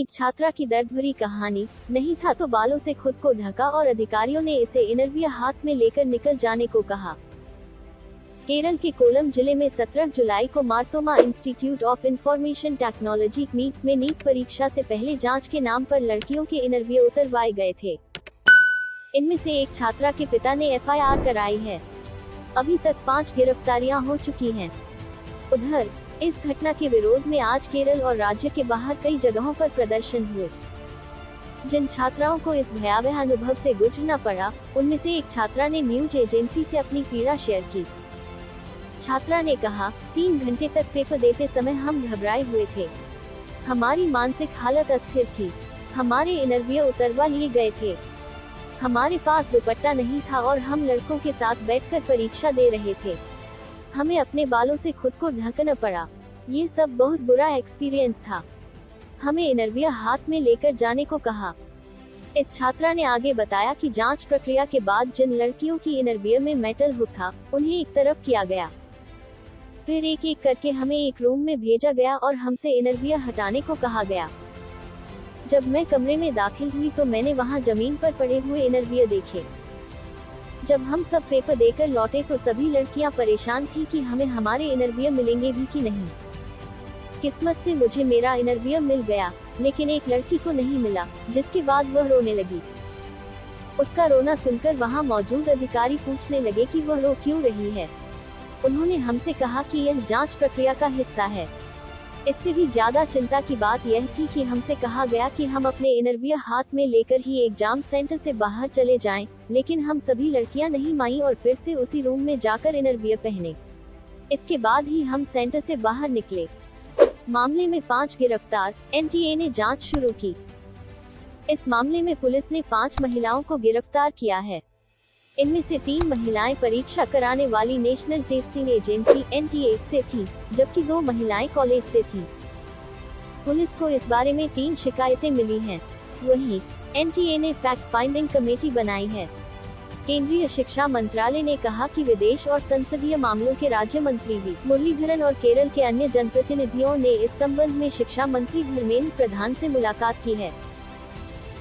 NEET छात्रा की दर्द भरी कहानी, नहीं था तो बालों से खुद को ढका और अधिकारियों ने इसे इनरवियर हाथ में लेकर निकल जाने को कहा। केरल के कोलम जिले में 17 जुलाई को Marthoma institute of information technology meet में नीट परीक्षा से पहले जांच के नाम पर लड़कियों के इनरवियर उतरवाए गए थे। इनमें से एक छात्रा के पिता ने एफआईआर कराई है। अभी तक 5 गिरफ्तारियां हो चुकी हैं। उधर इस घटना के विरोध में आज केरल और राज्य के बाहर कई जगहों पर प्रदर्शन हुए। जिन छात्राओं को इस भयावह अनुभव से गुजरना पड़ा, उनमें से एक छात्रा ने न्यूज एजेंसी से अपनी पीड़ा शेयर की। छात्रा ने कहा, 3 घंटे तक पेपर देते समय हम घबराए हुए थे। हमारी मानसिक हालत अस्थिर थी। हमारे इनरवियर उतरवा लिए गए थे। हमारे पास दुपट्टा नहीं था और हम लड़कों के साथ बैठकर परीक्षा दे रहे थे। हमें अपने बालों से खुद को ढकना पड़ा। ये सब बहुत बुरा एक्सपीरियंस था। हमें इनरवियर हाथ में लेकर जाने को कहा। इस छात्रा ने आगे बताया कि जांच प्रक्रिया के बाद जिन लड़कियों की इनरवियर में मेटल हुक था, उन्हें एक तरफ किया गया। फिर एक एक करके हमें एक रूम में भेजा गया और हमसे इनरवियर हटाने को कहा गया। जब मैं कमरे में दाखिल हुई तो मैंने वहां जमीन पर पड़े हुए इनरवियर देखे। जब हम सब पेपर देकर लौटे तो सभी लड़कियां परेशान थी कि हमें हमारे इनरवियर मिलेंगे भी कि नहीं। किस्मत से मुझे मेरा इनरवियर मिल गया, लेकिन एक लड़की को नहीं मिला, जिसके बाद वह रोने लगी। उसका रोना सुनकर वहां मौजूद अधिकारी पूछने लगे कि वह रो क्यों रही है। उन्होंने हमसे कहा कि यह जांच प्रक्रिया का हिस्सा है। इससे भी ज्यादा चिंता की बात यह थी कि हमसे कहा गया कि हम अपने इनरवियर हाथ में लेकर ही एग्जाम सेंटर से बाहर चले जाएं, लेकिन हम सभी लड़कियां नहीं मानी और फिर से उसी रूम में जाकर इनरवियर पहने। इसके बाद ही हम सेंटर से बाहर निकले। मामले में 5 गिरफ्तार, एनटीए ने जांच शुरू की। इस मामले में पुलिस ने 5 महिलाओं को गिरफ्तार किया है। इनमें से 3 महिलाएं परीक्षा कराने वाली नेशनल टेस्टिंग एजेंसी (एनटीए) से थीं, जबकि 2 महिलाएं कॉलेज से थीं। पुलिस को इस बारे में 3 शिकायतें मिली हैं। वहीं एनटीए ने फैक्ट फाइंडिंग कमेटी बनाई है। केंद्रीय शिक्षा मंत्रालय ने कहा कि विदेश और संसदीय मामलों के राज्य मंत्री वी मुरलीधरन और केरल के अन्य जनप्रतिनिधियों ने इस संबंध में शिक्षा मंत्री धर्मेंद्र प्रधान से मुलाकात की है।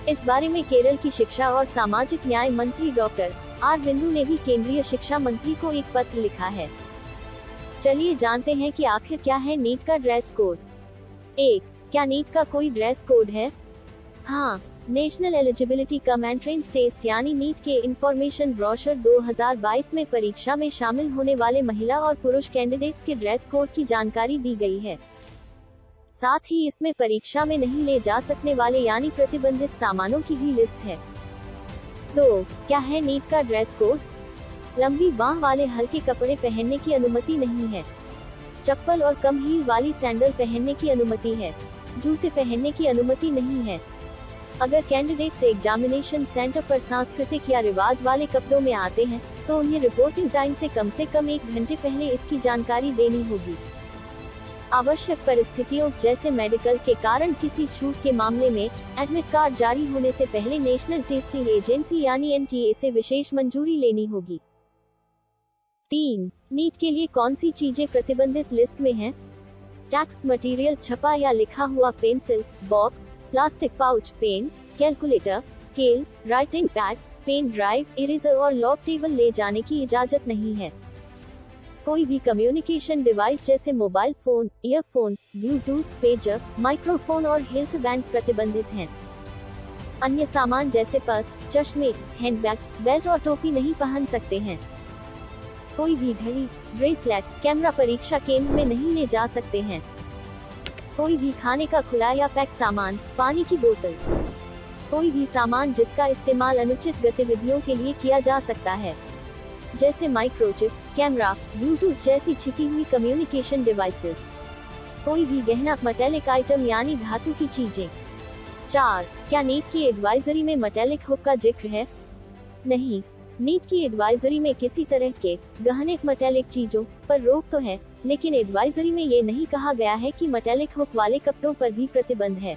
इस बारे में केरल की शिक्षा और सामाजिक न्याय मंत्री डॉक्टर आर बिंदु ने भी केंद्रीय शिक्षा मंत्री को एक पत्र लिखा है। चलिए जानते हैं कि आखिर क्या है नीट का ड्रेस कोड। 1. क्या नीट का कोई ड्रेस कोड है? हाँ, national eligibility cum entrance test यानी नीट के इंफॉर्मेशन ब्रोशर 2022 में परीक्षा में शामिल होने वाले महिला और पुरुष कैंडिडेट्स के ड्रेस कोड की जानकारी दी गई है। साथ ही इसमें परीक्षा में नहीं ले जा सकने वाले यानी प्रतिबंधित सामानों की भी लिस्ट है। 2. क्या है नीट का ड्रेस कोड? लंबी बाह वाले हल्के कपड़े पहनने की अनुमति नहीं है। चप्पल और कम हील वाली सैंडल पहनने की अनुमति है। जूते पहनने की अनुमति नहीं है। अगर कैंडिडेट्स एग्जामिनेशन सेंटर पर सांस्कृतिक या रिवाज वाले कपड़ों में आते हैं, तो उन्हें रिपोर्टिंग टाइम से कम 1 घंटे पहले इसकी जानकारी देनी होगी। आवश्यक परिस्थितियों जैसे मेडिकल के कारण किसी छूट के मामले में एडमिट कार्ड जारी होने से पहले नेशनल टेस्टिंग एजेंसी यानी एनटीए से विशेष मंजूरी लेनी होगी। 3. नीट के लिए कौन सी चीजें प्रतिबंधित लिस्ट में हैं? टेक्स्ट मटेरियल, छपा या लिखा हुआ pencil, box, plastic pouch, pen, calculator, scale, writing pad, pen drive, eraser और लॉग टेबल ले जाने की इजाजत नहीं है। कोई भी कम्युनिकेशन डिवाइस जैसे mobile phone, earphone, bluetooth, pager, microphone और हेल्थ बैंड्स प्रतिबंधित हैं। अन्य सामान जैसे पर्स, चश्मे, हैंडबैग, बेल्ट और टोपी नहीं पहन सकते हैं। कोई भी घड़ी, ब्रेसलेट, कैमरा परीक्षा केंद्र में नहीं ले जा सकते हैं। कोई भी खाने का खुला या पैक सामान, पानी की बोतल, कोई भी सामान जिसका इस्तेमाल अनुचित गतिविधियों के लिए किया जा सकता है, जैसे माइक्रोचिप, कैमरा, ब्लूटूथ जैसी छिपी हुई कम्युनिकेशन डिवाइसेस। कोई भी गहना, मेटेलिक आइटम यानी धातु की चीजें। 4. क्या नीट की एडवाइजरी में मेटेलिक हुक का जिक्र है? नहीं, नीट की एडवाइजरी में किसी तरह के गहने मेटेलिक चीजों पर रोक तो है, लेकिन एडवाइजरी में ये नहीं कहा गया है कि मेटेलिक हुक वाले कपड़ों पर भी प्रतिबंध है।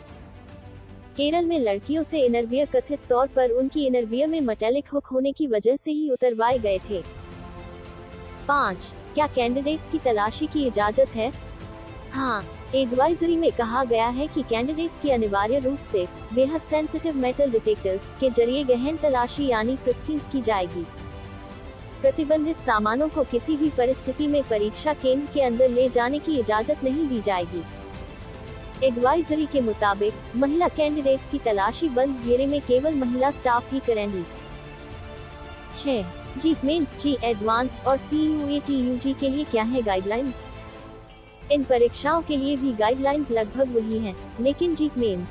केरल में लड़कियों से इनरवियर कथित तौर पर उनकी इनरवियर में मेटेलिक हुक होने की वजह से ही उतरवाए गए थे। 5. क्या कैंडिडेट्स की तलाशी की इजाजत है? हाँ, एडवाइजरी में कहा गया है कि कैंडिडेट्स की अनिवार्य रूप से बेहद सेंसिटिव मेटल डिटेक्टर्स के जरिए गहन तलाशी यानी फ्रिस्किंग की जाएगी। प्रतिबंधित सामानों को किसी भी परिस्थिति में परीक्षा केंद्र के अंदर ले जाने की इजाजत नहीं दी जाएगी। एडवाइजरी के मुताबिक महिला कैंडिडेट्स की तलाशी बंद घेरे में केवल महिला स्टाफ ही करेंगी। 6. जी मेंस, जी एडवांस्ड और CUET UG के लिए क्या है गाइडलाइंस? इन परीक्षाओं के लिए भी गाइडलाइंस लगभग वही हैं, लेकिन जी मेंस,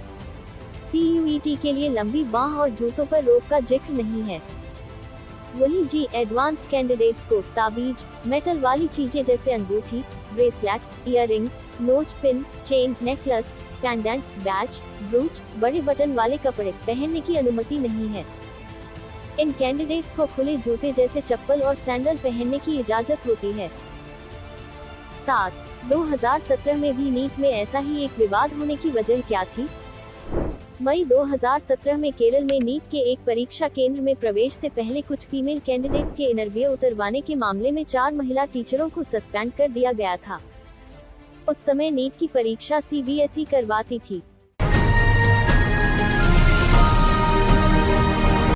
CUET के लिए लंबी बाह और जूतों पर रोक का जिक्र नहीं है। वही जी एडवांस्ड कैंडिडेट्स को ताबीज, मेटल वाली चीजें जैसे अंगूठी, bracelet, earrings, nose pin, chain, necklace, pendant, batch, ब्रूच, बड़े बटन वाले कपड़े पहनने की अनुमति नहीं है। इन कैंडिडेट्स को खुले जूते जैसे चप्पल और सैंडल पहनने की इजाजत होती है। 7. 2017 में भी नीट में ऐसा ही एक विवाद होने की वजह क्या थी? मई 2017 में केरल में नीट के एक परीक्षा केंद्र में प्रवेश से पहले कुछ फीमेल कैंडिडेट्स के इंटरव्यू उतरवाने के मामले में 4 महिला टीचरों को सस्पेंड कर दिया गया था। उस समय नीट की परीक्षा CBSE करवाती थी।